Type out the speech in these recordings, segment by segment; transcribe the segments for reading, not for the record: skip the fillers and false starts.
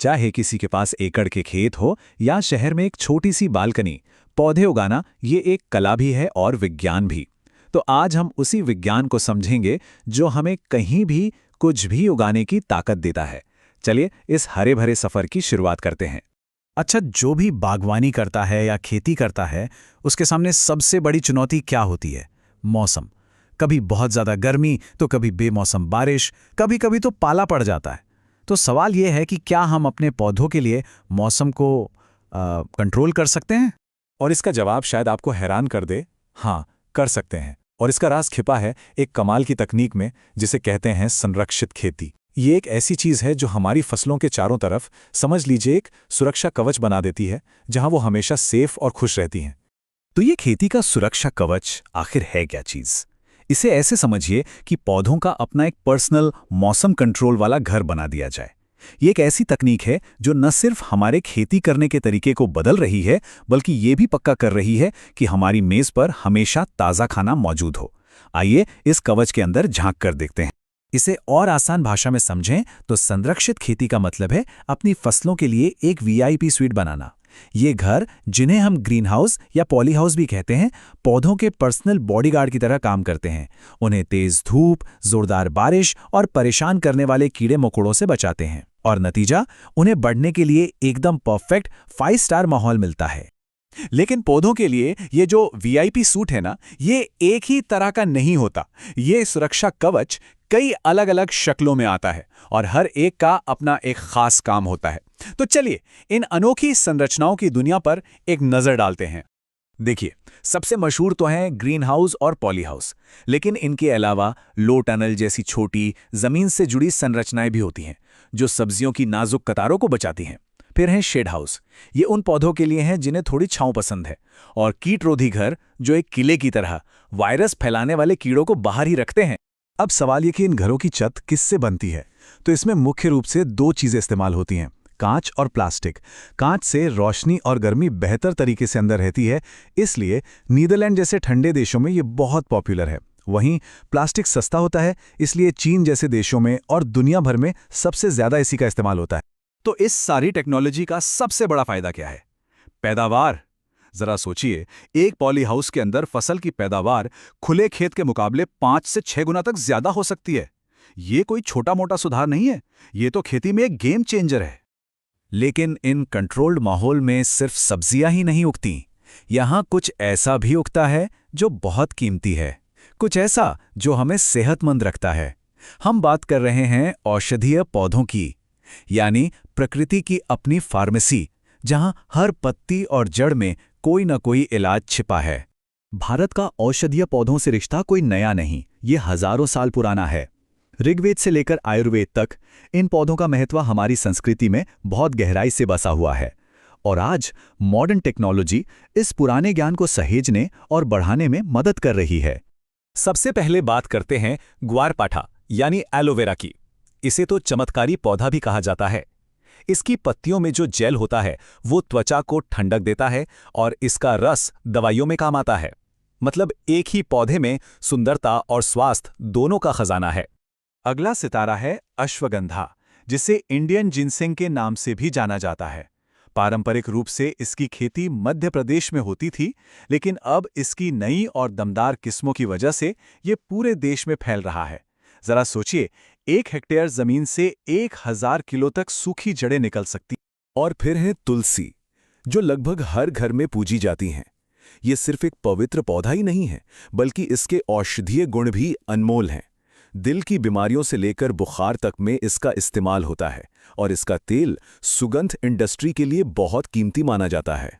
चाहे किसी के पास एकड़ के खेत हो या शहर में एक छोटी सी बालकनी, पौधे उगाना ये एक कला भी है और विज्ञान भी। तो आज हम उसी विज्ञान को समझेंगे जो हमें कहीं भी कुछ भी उगाने की ताकत देता है। चलिए इस हरे भरे सफर की शुरुआत करते हैं। अच्छा, जो भी बागवानी करता है या खेती करता है, उसके सामने सबसे बड़ी चुनौती क्या होती है? मौसम। कभी बहुत ज़्यादा गर्मी तो कभी बेमौसम बारिश, कभी कभी तो पाला पड़ जाता है। तो सवाल यह है कि क्या हम अपने पौधों के लिए मौसम को कंट्रोल कर सकते हैं? और इसका जवाब शायद आपको हैरान कर दे। हाँ, कर सकते हैं। और इसका राज छिपा है एक कमाल की तकनीक में, जिसे कहते हैं संरक्षित खेती। ये एक ऐसी चीज़ है जो हमारी फसलों के चारों तरफ, समझ लीजिए, एक सुरक्षा कवच बना देती है, जहां वो हमेशा सेफ और खुश रहती हैं। तो ये खेती का सुरक्षा कवच आखिर है क्या चीज़? इसे ऐसे समझिए कि पौधों का अपना एक पर्सनल मौसम कंट्रोल वाला घर बना दिया जाए। ये एक ऐसी तकनीक है जो न सिर्फ हमारे खेती करने के तरीके को बदल रही है, बल्कि ये भी पक्का कर रही है कि हमारी मेज़ पर हमेशा ताज़ा खाना मौजूद हो। आइए इस कवच के अंदर झांक कर देखते हैं। इसे और आसान भाषा में समझें तो संरक्षित खेती का मतलब है अपनी फसलों के लिए एक वीआईपी स्वीट बनाना। ये घर, जिन्हें हम ग्रीन हाउस या पॉली हाउस भी कहते हैं, पौधों के पर्सनल बॉडीगार्ड की तरह काम करते हैं। उन्हें तेज धूप, जोरदार बारिश और परेशान करने वाले कीड़े मकोड़ों से बचाते हैं। और नतीजा, उन्हें बढ़ने के लिए एकदम परफेक्ट 5 स्टार माहौल मिलता है। लेकिन पौधों के लिए ये जो वीआईपी सूट है ना, ये एक ही तरह का नहीं होता। ये सुरक्षा कवच कई अलग अलग शक्लों में आता है और हर एक का अपना एक खास काम होता है। तो चलिए इन अनोखी संरचनाओं की दुनिया पर एक नजर डालते हैं। देखिए, सबसे मशहूर तो हैं ग्रीन हाउस और पॉली हाउस, लेकिन इनके अलावा लो टनल जैसी छोटी जमीन से जुड़ी संरचनाएं भी होती हैं, जो सब्जियों की नाजुक कतारों को बचाती हैं। फिर है शेड हाउस। ये उन पौधों के लिए हैं जिन्हें थोड़ी छांव पसंद है। और कीटरोधी घर, जो एक किले की तरह वायरस फैलाने वाले कीड़ों को बाहर ही रखते हैं। अब सवाल ये कि इन घरों की छत किससे बनती है? तो इसमें मुख्य रूप से 2 चीजें इस्तेमाल होती हैं, कांच और प्लास्टिक। कांच से रोशनी और गर्मी बेहतर तरीके से अंदर रहती है, इसलिए नीदरलैंड जैसे ठंडे देशों में ये बहुत पॉपुलर है। वहीं प्लास्टिक सस्ता होता है, इसलिए चीन जैसे देशों में और दुनिया भर में सबसे ज्यादा इसी का इस्तेमाल होता है। तो इस सारी टेक्नोलॉजी का सबसे बड़ा फायदा क्या है? पैदावार। जरा सोचिए, एक पॉली हाउस के अंदर फसल की पैदावार खुले खेत के मुकाबले 5 से 6 गुना तक ज्यादा हो सकती है। ये कोई छोटा मोटा सुधार नहीं है, ये तो खेती में एक गेम चेंजर है। लेकिन इन कंट्रोल्ड माहौल में सिर्फ सब्जियां ही नहीं उगती। यहां कुछ ऐसा भी उगता है जो बहुत कीमती है, कुछ ऐसा जो हमें सेहतमंद रखता है। हम बात कर रहे हैं औषधीय पौधों की, यानी प्रकृति की अपनी फार्मेसी, जहां हर पत्ती और जड़ में कोई न कोई इलाज छिपा है। भारत का औषधीय पौधों से रिश्ता कोई नया नहीं, ये हजारों साल पुराना है। ऋग्वेद से लेकर आयुर्वेद तक इन पौधों का महत्व हमारी संस्कृति में बहुत गहराई से बसा हुआ है। और आज मॉडर्न टेक्नोलॉजी इस पुराने ज्ञान को सहेजने और बढ़ाने में मदद कर रही है। सबसे पहले बात करते हैं ग्वारपाठा यानी एलोवेरा की। इसे तो चमत्कारी पौधा भी कहा जाता है। इसकी पत्तियों में जो जेल होता है वो त्वचा को ठंडक देता है और इसका रस दवाइयों में काम आता है। मतलब एक ही पौधे में सुंदरता और स्वास्थ्य दोनों का खजाना है। अगला सितारा है अश्वगंधा, जिसे इंडियन जिनसेंग के नाम से भी जाना जाता है। पारंपरिक रूप से इसकी खेती मध्य प्रदेश में होती थी, लेकिन अब इसकी नई और दमदार किस्मों की वजह से ये पूरे देश में फैल रहा है। जरा सोचिए, 1 हेक्टेयर जमीन से 1000 किलो तक सूखी जड़ें निकल सकती। और फिर है तुलसी, जो लगभग हर घर में पूजी जाती हैं। ये सिर्फ एक पवित्र पौधा ही नहीं है, बल्कि इसके औषधीय गुण भी अनमोल हैं। दिल की बीमारियों से लेकर बुखार तक में इसका इस्तेमाल होता है और इसका तेल सुगंध इंडस्ट्री के लिए बहुत कीमती माना जाता है।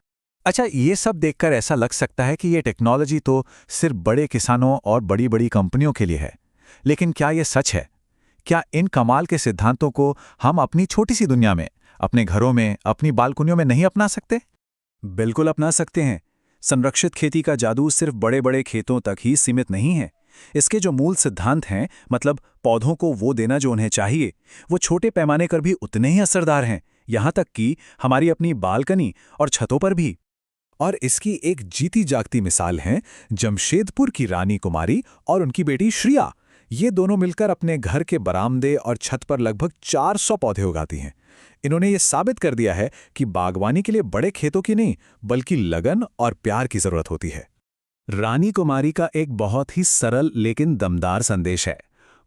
अच्छा, ये सब देखकर ऐसा लग सकता है कि ये टेक्नोलॉजी तो सिर्फ बड़े किसानों और बड़ी बड़ी कंपनियों के लिए है। लेकिन क्या ये सच है? क्या इन कमाल के सिद्धांतों को हम अपनी छोटी सी दुनिया में, अपने घरों में, अपनी बालकनियों में नहीं अपना सकते? बिल्कुल अपना सकते हैं। संरक्षित खेती का जादू सिर्फ बड़े बड़े खेतों तक ही सीमित नहीं है। इसके जो मूल सिद्धांत हैं, मतलब पौधों को वो देना जो उन्हें चाहिए, वो छोटे पैमाने पर भी उतने ही असरदार हैं, यहाँ तक कि हमारी अपनी बालकनी और छतों पर भी। और इसकी एक जीती जागती मिसाल है जमशेदपुर की रानी कुमारी और उनकी बेटी श्रिया। ये दोनों मिलकर अपने घर के बरामदे और छत पर लगभग 400 पौधे उगाती हैं। इन्होंने ये साबित कर दिया है कि बागवानी के लिए बड़े खेतों की नहीं बल्कि लगन और प्यार की जरूरत होती है। रानी कुमारी का एक बहुत ही सरल लेकिन दमदार संदेश है।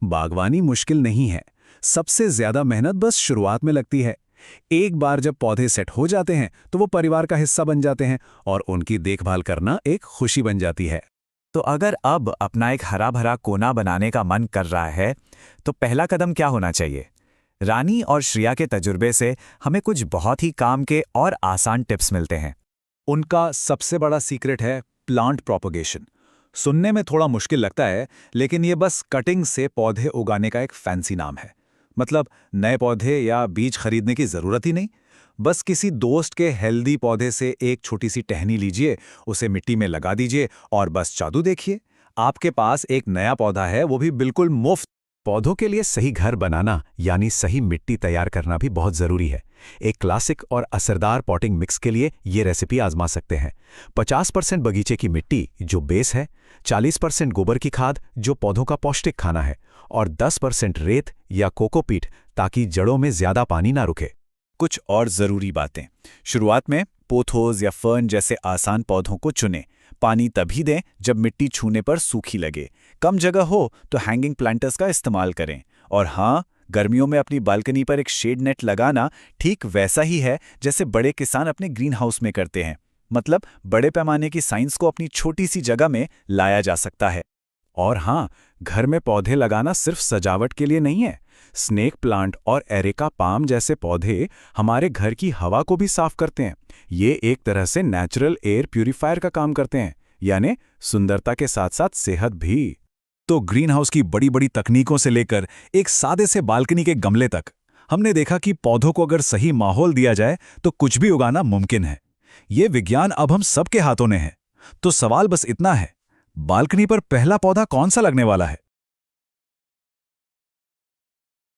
बागवानी मुश्किल नहीं है, सबसे ज्यादा मेहनत बस शुरुआत में लगती है। एक बार जब पौधे सेट हो जाते हैं तो वो परिवार का हिस्सा बन जाते हैं और उनकी देखभाल करना एक खुशी बन जाती है। तो अगर अब अपना एक हरा भरा कोना बनाने का मन कर रहा है तो पहला कदम क्या होना चाहिए? रानी और श्रिया के तजुर्बे से हमें कुछ बहुत ही काम के और आसान टिप्स मिलते हैं। उनका सबसे बड़ा सीक्रेट है प्लांट प्रोपगेशन। सुनने में थोड़ा मुश्किल लगता है, लेकिन ये बस कटिंग से पौधे उगाने का एक फैंसी नाम है। मतलब नए पौधे या बीज खरीदने की जरूरत ही नहीं, बस किसी दोस्त के हेल्दी पौधे से एक छोटी सी टहनी लीजिए, उसे मिट्टी में लगा दीजिए और बस जादू देखिए, आपके पास एक नया पौधा है, वो भी बिल्कुल मुफ्त। पौधों के लिए सही घर बनाना यानी सही मिट्टी तैयार करना भी बहुत जरूरी है। एक क्लासिक और असरदार पॉटिंग मिक्स के लिए ये रेसिपी आजमा सकते हैं। 50% बगीचे की मिट्टी जो बेस है, 40% गोबर की खाद जो पौधों का पौष्टिक खाना है और 10% रेत या कोकोपीट ताकि जड़ों में ज्यादा पानी ना रुके। कुछ और जरूरी बातें। शुरुआत में पोथोस या फर्न जैसे आसान पौधों को चुनें। पानी तभी दें जब मिट्टी छूने पर सूखी लगे। कम जगह हो तो हैंगिंग प्लांटर्स का इस्तेमाल करें। और हाँ, गर्मियों में अपनी बालकनी पर एक शेड नेट लगाना ठीक वैसा ही है जैसे बड़े किसान अपने ग्रीन हाउस में करते हैं। मतलब बड़े पैमाने की साइंस को अपनी छोटी सी जगह में लाया जा सकता है। और हाँ, घर में पौधे लगाना सिर्फ सजावट के लिए नहीं है। स्नेक प्लांट और एरेका पाम जैसे पौधे हमारे घर की हवा को भी साफ करते हैं। ये एक तरह से नेचुरल एयर प्यूरिफायर का काम करते हैं, यानी सुंदरता के साथ साथ सेहत भी। तो ग्रीन हाउस की बड़ी बड़ी तकनीकों से लेकर एक सादे से बालकनी के गमले तक, हमने देखा कि पौधों को अगर सही माहौल दिया जाए तो कुछ भी उगाना मुमकिन है। ये विज्ञान अब हम सबके हाथों में है। तो सवाल बस इतना है, बालकनी पर पहला पौधा कौन सा लगने वाला है?